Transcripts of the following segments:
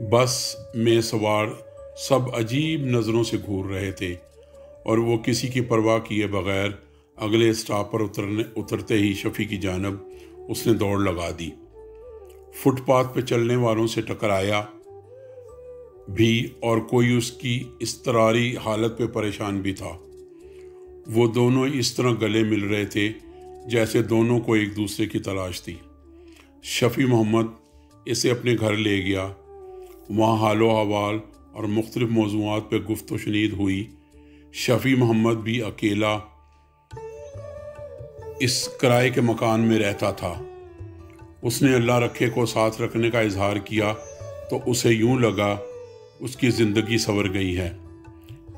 بس میں سوار سب عجیب نظروں سے گھور رہے تھے اور وہ کسی کی پرواہ کیے بغیر اگلے اسٹاپ پر اترتے ہی شفیع کی جانب اس نے دوڑ لگا دی۔ فٹ پاتھ پہ چلنے والوں سے ٹکرایا بھی اور کوئی اس کی اضطراری حالت پہ پریشان بھی تھا۔ وہ دونوں اس طرح گلے مل رہے تھے جیسے دونوں کو ایک دوسرے کی تلاش تھی۔ شفیع محمد اسے اپنے گھر لے گیا۔ وہاں حال و احوال اور مختلف موضوعات پہ گفت و شنید ہوئی۔ شفیع محمد بھی اکیلا اس کرائے کے مکان میں رہتا تھا۔ اس نے اللہ رکھے کو ساتھ رکھنے کا اظہار کیا تو اسے یوں لگا اس کی زندگی سنور گئی ہے۔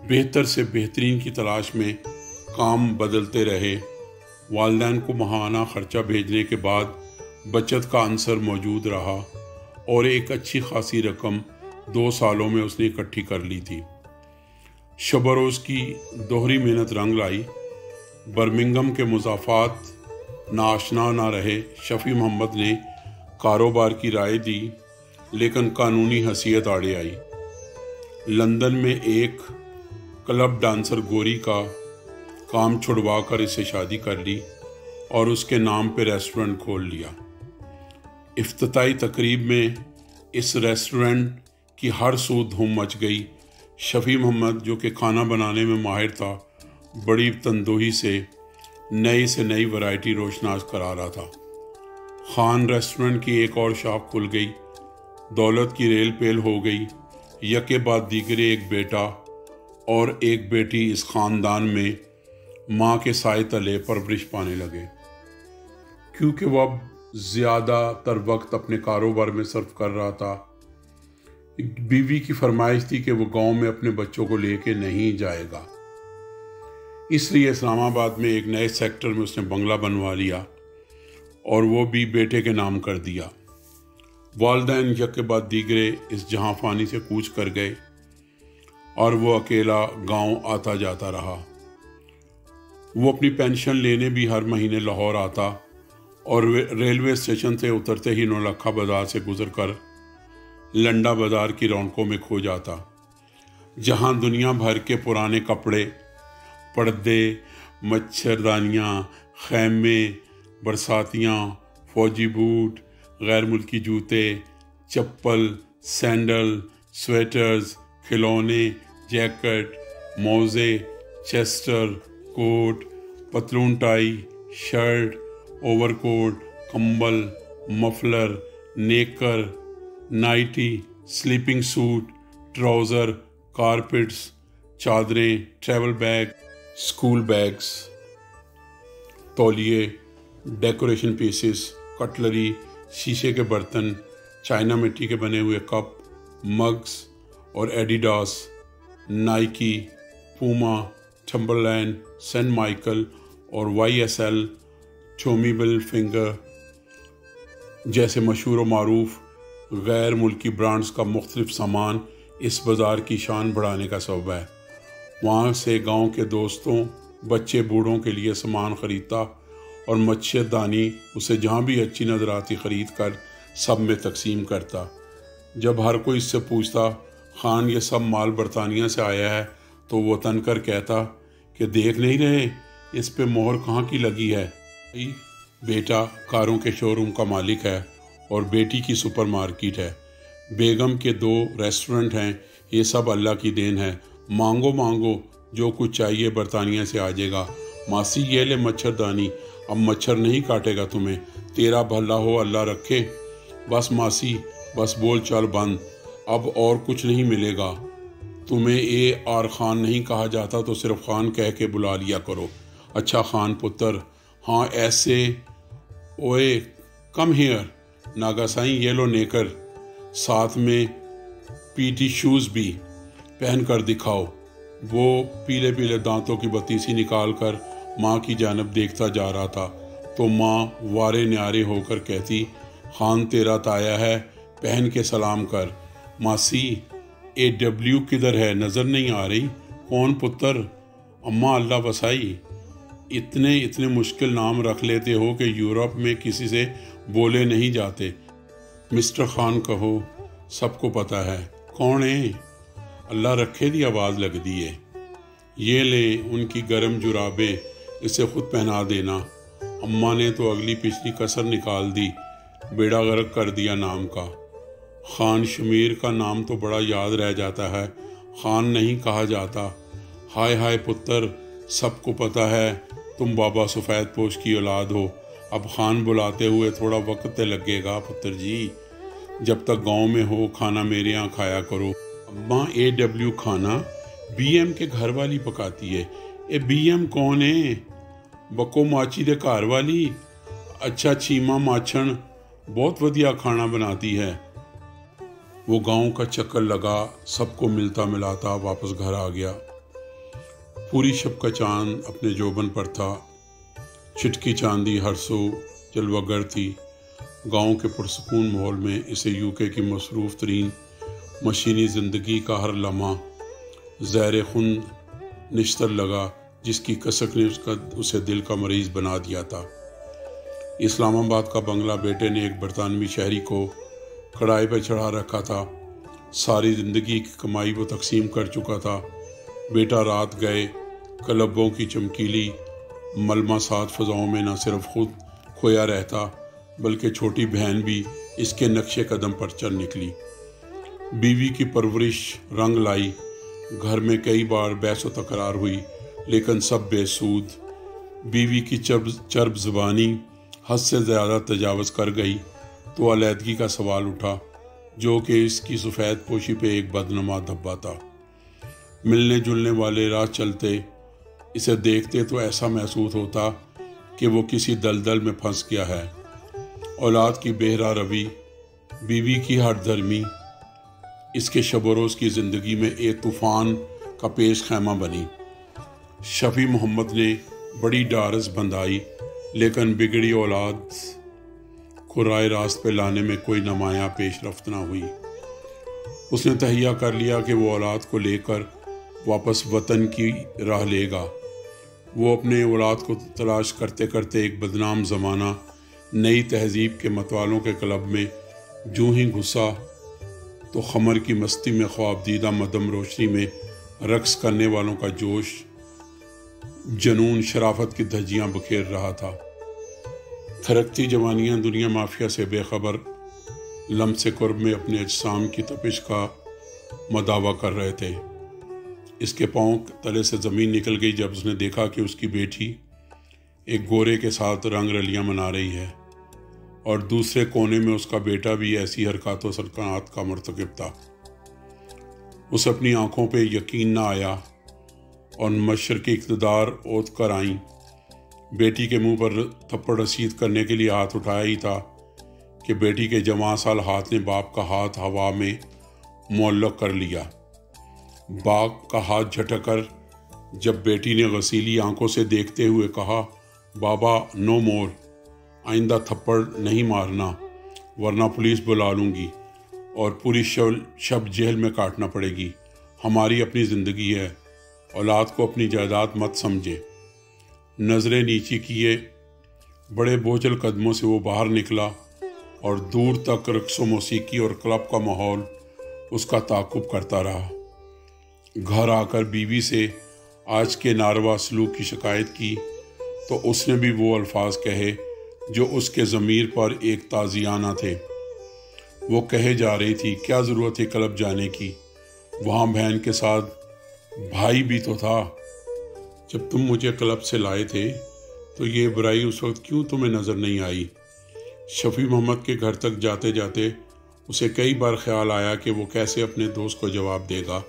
بہتر سے بہترین کی تلاش میں کام بدلتے رہے۔ والدین کو ماہانہ خرچہ بھیجنے کے بعد بچت کا عنصر موجود رہا اور ایک اچھی خاصی رقم 2 سالوں میں اس نے اکٹھی کر لی تھی۔ شب و روز کی دوہری محنت رنگ لائی۔ برمنگھم کے مضافات ناشنا نہ رہے۔ شفیع محمد نے کاروبار کی رائے دی لیکن قانونی حیثیت آڑے آئی۔ لندن میں ایک کلب ڈانسر گوری کا کام چھڑوا کر اسے شادی کر لی اور اس کے نام پہ ریسٹورنٹ کھول لیا۔ افتتاحی تقریب میں اس ریسٹورنٹ کی ہر سو دھوم مچ گئی۔ شفیع محمد جو کہ کھانا بنانے میں ماہر تھا بڑی تندوہی سے نئی ورائٹی روشناس کرا رہا تھا۔ خان ریسٹورنٹ کی ایک اور شاخ کھل گئی۔ دولت کی ریل پیل ہو گئی۔ یکے بعد دیگرے ایک بیٹا اور ایک بیٹی اس خاندان میں ماں کے سائے تلے پرورش پانے لگے۔ کیونکہ وہ اب زیادہ تر وقت اپنے کاروبار میں صرف کر رہا تھا، بیوی کی فرمائش تھی کہ وہ گاؤں میں اپنے بچوں کو لے کے نہیں جائے گا۔ اس لیے اسلام آباد میں ایک نئے سیکٹر میں اس نے بنگلہ بنوا لیا اور وہ بھی بیٹے کے نام کر دیا۔ والدین یک کے بعد دیگرے اس جہاں فانی سے کوچ کر گئے اور وہ اکیلا گاؤں آتا جاتا رہا۔ وہ اپنی پینشن لینے بھی ہر مہینے لاہور آتا اور ریلوے اسٹیشن سے اترتے ہی نولکھا بازار سے گزر کر لنڈا بازار کی رونقوں میں کھو جاتا، جہاں دنیا بھر کے پرانے کپڑے، پردے، مچھردانیاں، خیمے، برساتیاں، فوجی بوٹ، غیر ملکی جوتے، چپل، سینڈل، سویٹرز، کھلونے، جیکٹ، موزے، چیسٹر، کوٹ، پتلون ٹائی، شرٹ، اوور کوٹ، کمبل، muffler, knicker, nightie, sleeping suit, trouser, carpets, چادریں، ٹریول بیگ، اسکول بیگز، تولیے، ڈیکوریشن پیسز، کٹلری، شیشے کے برتن، چائنا مٹی کے بنے ہوئے کپ، مگز اور Adidas, Nike, Puma, Timberland, Saint Michael اور YSL، ٹومی بل فنگر جیسے مشہور و معروف غیر ملکی برانڈز کا مختلف سامان اس بازار کی شان بڑھانے کا سبب ہے۔ وہاں سے گاؤں کے دوستوں، بچے، بوڑھوں کے لیے سامان خریدتا اور مچھردانی اسے جہاں بھی اچھی نظر آتی خرید کر سب میں تقسیم کرتا۔ جب ہر کوئی اس سے پوچھتا خان یہ سب مال برطانیہ سے آیا ہے تو وہ تن کر کہتا کہ دیکھ نہیں رہے اس پہ مہر کہاں کی لگی ہے۔ بیٹا کاروں کے شو روم کا مالک ہے اور بیٹی کی سپر مارکیٹ ہے۔ بیگم کے 2 ریسٹورنٹ ہیں۔ یہ سب اللہ کی دین ہے۔ مانگو جو کچھ چاہیے برطانیہ سے آ جائے گا۔ ماسی یہ لے مچھردانی، اب مچھر نہیں کاٹے گا تمہیں، تیرا بھلا ہو اللہ رکھے۔ بس ماسی بس بول چال بند، اب اور کچھ نہیں ملے گا۔ تمہیں اے آر خان نہیں کہا جاتا تو صرف خان کہہ کے بلا لیا کرو۔ اچھا خان پتر، ہاں ایسے، اوئے کم ہیئر، ناگا سائیں یہ لو نیکر، ساتھ میں پیٹی شوز بھی پہن کر دکھاؤ۔ وہ پیلے دانتوں کی بتیسی نکال کر ماں کی جانب دیکھتا جا رہا تھا تو ماں وارے نیارے ہو کر کہتی خان تیرا تایا ہے، پہن کے سلام کر۔ ماسی AW کدھر ہے، نظر نہیں آ رہی؟ کون پتر؟ اماں اللہ بسائی، اتنے مشکل نام رکھ لیتے ہو کہ یورپ میں کسی سے بولے نہیں جاتے۔ مسٹر خان کہو، سب کو پتا ہے کون ہے؟ اللہ رکھے دی آواز لگ دی ہے۔ یہ لیں ان کی گرم جرابیں، اسے خود پہنا دینا۔ اماں نے تو اگلی پچھلی کسر نکال دی، بیڑا غرق کر دیا نام کا۔ خان شمیر کا نام تو بڑا یاد رہ جاتا ہے، خان نہیں کہا جاتا۔ ہائے ہائے پتر، سب کو پتا ہے تم بابا سفید پوش کی اولاد ہو، اب خان بلاتے ہوئے تھوڑا وقت تے لگے گا پتر جی۔ جب تک گاؤں میں ہو کھانا میرے ہاں کھایا کرو۔ اماں AW کھانا BM کے گھر والی پکاتی ہے۔ اے BM کون ہے؟ بکو ماچی دے گھر والی؟ اچھا چیما ماچھن بہت ودیا کھانا بناتی ہے۔ وہ گاؤں کا چکر لگا، سب کو ملتا ملاتا واپس گھر آ گیا۔ پوری شب کا چاند اپنے جوبن پر تھا، چٹکی چاندی ہر سو جلوہ گر تھی۔ گاؤں کے پرسکون ماحول میں اسے UK کی مصروف ترین مشینی زندگی کا ہر لمحہ زیر خون نشتر لگا، جس کی کسک نے اسے دل کا مریض بنا دیا تھا۔ اسلام آباد کا بنگلہ بیٹے نے ایک برطانوی شہری کو کڑائی پہ چڑھا رکھا تھا۔ ساری زندگی کی کمائی وہ تقسیم کر چکا تھا۔ بیٹا رات گئے کلبوں کی چمکیلی ملمہ سات فضاؤں میں نہ صرف خود کھویا رہتا، بلکہ چھوٹی بہن بھی اس کے نقش قدم پر چل نکلی۔ بیوی کی پرورش رنگ لائی، گھر میں کئی بار بحث و تکرار ہوئی، لیکن سب بے سود۔ بیوی کی چرب زبانی حد سے زیادہ تجاوز کر گئی تو علیحدگی کا سوال اٹھا، جو کہ اس کی سفید پوشی پہ ایک بدنما دھبا تھا۔ ملنے جلنے والے راہ چلتے اسے دیکھتے تو ایسا محسوس ہوتا کہ وہ کسی دلدل میں پھنس گیا ہے۔ اولاد کی بہرا روی، بیوی کی ہٹ دھرمی اس کے شب و روز کی زندگی میں ایک طوفان کا پیش خیمہ بنی۔ شفیع محمد نے بڑی ڈارس بندھائی، لیکن بگڑی اولاد کو رائے راست پہ لانے میں کوئی نمایاں پیش رفت نہ ہوئی۔ اس نے تہیہ کر لیا کہ وہ اولاد کو لے کر واپس وطن کی راہ لے گا۔ وہ اپنے اولاد کو تلاش کرتے کرتے ایک بدنام زمانہ نئی تہذیب کے متوالوں کے کلب میں جوں ہی گھسا تو خمر کی مستی میں خواب دیدہ مدم روشنی میں رقص کرنے والوں کا جوش جنون شرافت کی دھجیاں بکھیر رہا تھا۔ تھرکتی جوانیاں دنیا مافیا سے بے خبر لمس قرب میں اپنے اجسام کی تپش کا مداوع کر رہے تھے۔ اس کے پاؤں تلے سے زمین نکل گئی جب اس نے دیکھا کہ اس کی بیٹی ایک گورے کے ساتھ رنگ رلیاں منا رہی ہے، اور دوسرے کونے میں اس کا بیٹا بھی ایسی حرکات و سکنات کا مرتکب تھا۔ اس اپنی آنکھوں پہ یقین نہ آیا اور مشرقی اقتدار اوت کر آئیں۔ بیٹی کے منہ پر تھپڑ رسید کرنے کے لیے ہاتھ اٹھایا ہی تھا کہ بیٹی کے جوان سال ہاتھ نے باپ کا ہاتھ ہوا میں معلق کر لیا۔ باپ کا ہاتھ جھٹک کر جب بیٹی نے غسیلی آنکھوں سے دیکھتے ہوئے کہا، بابا نو مور، آئندہ تھپڑ نہیں مارنا ورنہ پولیس بلا لوں گی اور پوری شب جیل میں کاٹنا پڑے گی۔ ہماری اپنی زندگی ہے، اولاد کو اپنی جائیداد مت سمجھے۔ نظریں نیچی کیے بڑے بوجھل قدموں سے وہ باہر نکلا اور دور تک رقص و موسیقی اور کلب کا ماحول اس کا تعاقب کرتا رہا۔ گھر آ کر بیوی سے آج کے ناروا سلوک کی شکایت کی تو اس نے بھی وہ الفاظ کہے جو اس کے ضمیر پر ایک تازیانہ تھے۔ وہ کہے جا رہی تھی، کیا ضرورت ہے کلب جانے کی، وہاں بہن کے ساتھ بھائی بھی تو تھا۔ جب تم مجھے کلب سے لائے تھے تو یہ برائی اس وقت کیوں تمہیں نظر نہیں آئی؟ شفیع محمد کے گھر تک جاتے جاتے اسے کئی بار خیال آیا کہ وہ کیسے اپنے دوست کو جواب دے گا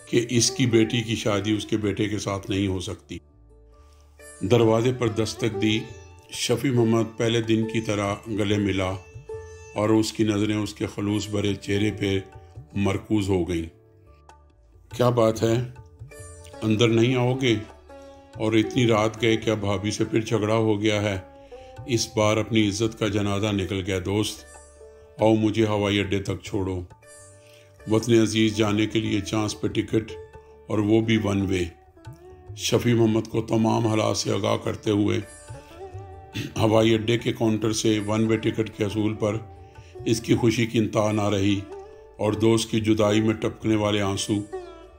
کہ اس کی بیٹی کی شادی اس کے بیٹے کے ساتھ نہیں ہو سکتی۔ دروازے پر دستک دی۔ شفیع محمد پہلے دن کی طرح گلے ملا اور اس کی نظریں اس کے خلوص بھرے چہرے پہ مرکوز ہو گئیں۔ کیا بات ہے، اندر نہیں آؤ گے؟ اور اتنی رات گئے، کیا بھابھی سے پھر جھگڑا ہو گیا ہے؟ اس بار اپنی عزت کا جنازہ نکل گیا دوست، آؤ مجھے ہوائی اڈے تک چھوڑو۔ وطن عزیز جانے کے لیے چانس پہ ٹکٹ، اور وہ بھی ون وے۔ شفیع محمد کو تمام حالات سے آگاہ کرتے ہوئے ہوائی اڈے کے کاؤنٹر سے ون وے ٹکٹ کے حصول پر اس کی خوشی کی انتہا نہ رہی اور دوست کی جدائی میں ٹپکنے والے آنسو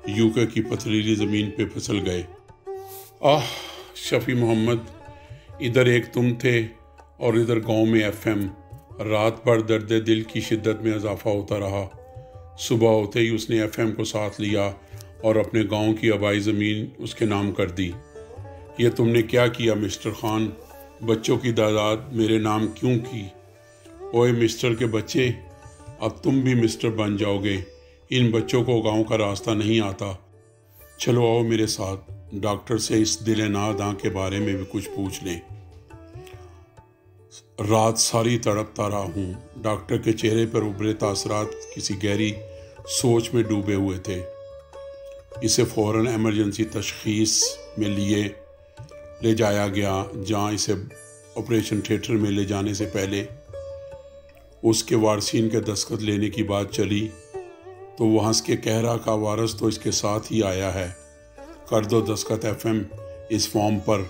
یوکے کی پتھریلی زمین پہ پھسل گئے۔ آہ شفیع محمد، ادھر ایک تم تھے اور ادھر گاؤں میں ایف ایم۔ رات بھر درد دل کی شدت میں اضافہ ہوتا رہا۔ صبح ہوتے ہی اس نے ایف ایم کو ساتھ لیا اور اپنے گاؤں کی آبائی زمین اس کے نام کر دی۔ یہ تم نے کیا کیا مسٹر خان؟ بچوں کی تعداد میرے نام کیوں کی؟ اوئے مسٹر کے بچے، اب تم بھی مسٹر بن جاؤ گے۔ ان بچوں کو گاؤں کا راستہ نہیں آتا۔ چلو آؤ میرے ساتھ، ڈاکٹر سے اس دل ناداں کے بارے میں بھی کچھ پوچھ لیں۔ رات ساری تڑپتا رہا ہوں۔ ڈاکٹر کے چہرے پر ابھرے تاثرات کسی گہری سوچ میں ڈوبے ہوئے تھے۔ اسے فوراً ایمرجنسی تشخیص میں لے جایا گیا، جہاں اسے آپریشن تھیٹر میں لے جانے سے پہلے اس کے وارثین کے دستخط لینے کی بات چلی تو وہ ہنس کے کہہ رہا کہ وارث تو اس کے ساتھ ہی آیا ہے، کر دو دستخط ایف ایم اس فارم پر۔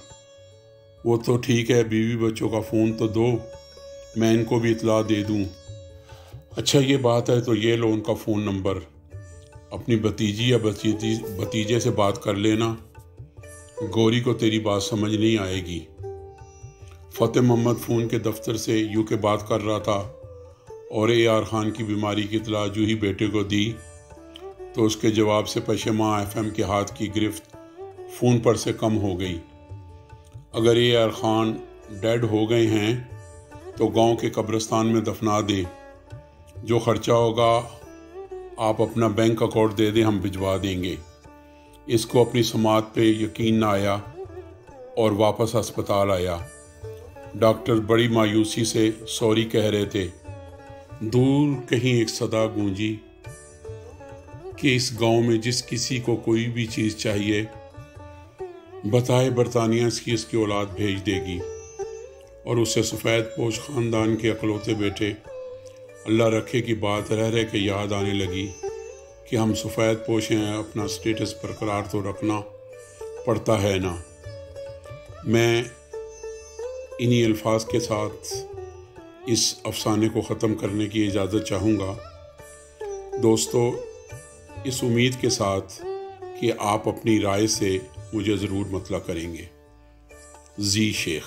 وہ تو ٹھیک ہے، بیوی بچوں کا فون تو دو، میں ان کو بھی اطلاع دے دوں۔ اچھا یہ بات ہے تو یہ لو ان کا فون نمبر، اپنی بھتیجی یا بھتیجے سے بات کر لینا، گوری کو تیری بات سمجھ نہیں آئے گی۔ فتح محمد فون کے دفتر سے یوکے بات کر رہا تھا اور اے آر خان کی بیماری کی اطلاع جو ہی بیٹے کو دی تو اس کے جواب سے پشیماں ایف ایم کے ہاتھ کی گرفت فون پر سے کم ہو گئی۔ اگر اے آر خان ڈیڈ ہو گئے ہیں تو گاؤں کے قبرستان میں دفنا دیں، جو خرچہ ہوگا آپ اپنا بینک اکاؤنٹ دے دیں، ہم بھجوا دیں گے۔ اس کو اپنی سماعت پہ یقین نہ آیا اور واپس ہسپتال آیا۔ ڈاکٹر بڑی مایوسی سے سوری کہہ رہے تھے۔ دور کہیں ایک صدا گونجی کہ اس گاؤں میں جس کسی کو کوئی بھی چیز چاہیے بتائے برطانیہ اس کی اولاد بھیج دے گی، اور اسے سفید پوش خاندان کے اکلوتے بیٹے اللہ رکھے کی بات رہ کے یاد آنے لگی کہ ہم سفید پوش ہیں، اپنا سٹیٹس برقرار تو رکھنا پڑتا ہے نا۔ میں انہی الفاظ کے ساتھ اس افسانے کو ختم کرنے کی اجازت چاہوں گا۔ دوستو، اس امید کے ساتھ کہ آپ اپنی رائے سے مجھے ضرور مطلع کریں گے۔ زی شیخ۔